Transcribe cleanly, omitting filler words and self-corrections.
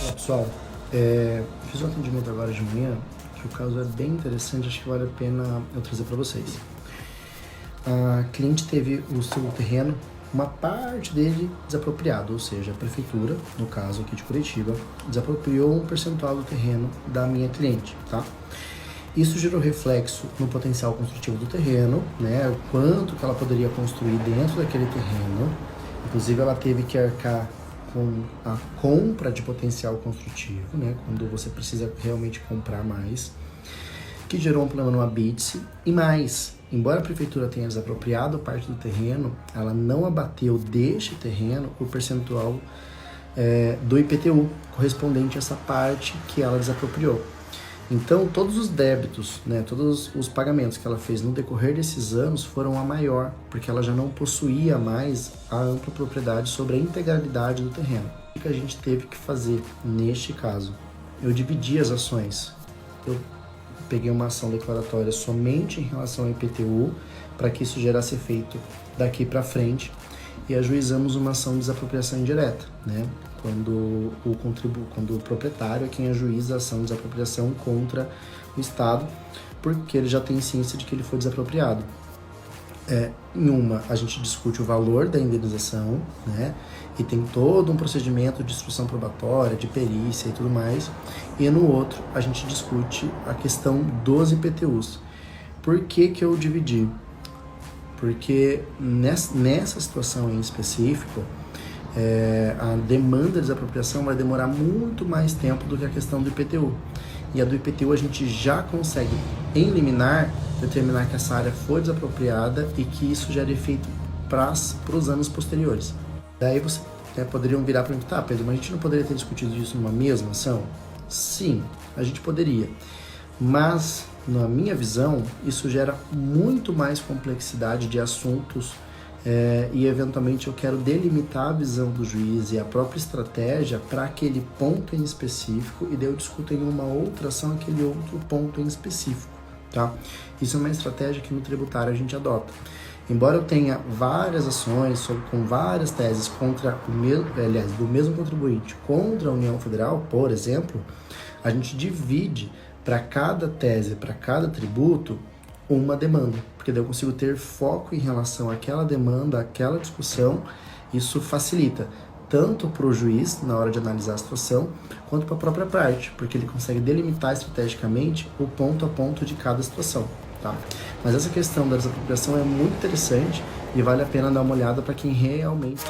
Olá, pessoal, fiz um atendimento agora de manhã, que o caso é bem interessante, acho que vale a pena eu trazer para vocês. A cliente teve o seu terreno, uma parte dele desapropriado, ou seja, a prefeitura, no caso aqui de Curitiba, desapropriou um percentual do terreno da minha cliente, tá? Isso gerou reflexo no potencial construtivo do terreno, né? O quanto que ela poderia construir dentro daquele terreno. Inclusive, ela teve que arcar com a compra de potencial construtivo, né? Quando você precisa realmente comprar mais, que gerou um problema no habite. E mais, embora a prefeitura tenha desapropriado parte do terreno, ela não abateu deste terreno o percentual do IPTU correspondente a essa parte que ela desapropriou. Então, todos os débitos, né, todos os pagamentos que ela fez no decorrer desses anos foram a maior, porque ela já não possuía mais a ampla propriedade sobre a integralidade do terreno. O que a gente teve que fazer neste caso? Eu dividi as ações. Eu peguei uma ação declaratória somente em relação ao IPTU, para que isso gerasse efeito daqui para frente, e ajuizamos uma ação de desapropriação indireta, né? Quando o proprietário é quem ajuiza a ação de desapropriação contra o Estado, porque ele já tem ciência de que ele foi desapropriado. Em uma, a gente discute o valor da indenização, né? E tem todo um procedimento de instrução probatória, de perícia e tudo mais. E no outro, a gente discute a questão dos IPTUs. Por que que eu dividi? Porque nessa situação em específico, a demanda de desapropriação vai demorar muito mais tempo do que a questão do IPTU. E a do IPTU a gente já consegue, em liminar, determinar que essa área foi desapropriada e que isso gera efeito para os anos posteriores. Daí você poderiam virar para mim, tá, Pedro, mas a gente não poderia ter discutido isso numa mesma ação? Sim, a gente poderia. Mas, na minha visão, isso gera muito mais complexidade de assuntos e, eventualmente, eu quero delimitar a visão do juiz e a própria estratégia para aquele ponto em específico e daí eu discuto em uma outra ação aquele outro ponto em específico, tá? Isso é uma estratégia que no tributário a gente adota. Embora eu tenha várias ações com várias teses contra do mesmo contribuinte contra a União Federal, por exemplo, a gente divide para cada tese, para cada tributo, uma demanda, porque daí eu consigo ter foco em relação àquela demanda, àquela discussão. Isso facilita tanto para o juiz na hora de analisar a situação, quanto para a própria parte, porque ele consegue delimitar estrategicamente o ponto a ponto de cada situação, tá? Mas essa questão da desapropriação é muito interessante e vale a pena dar uma olhada para quem realmente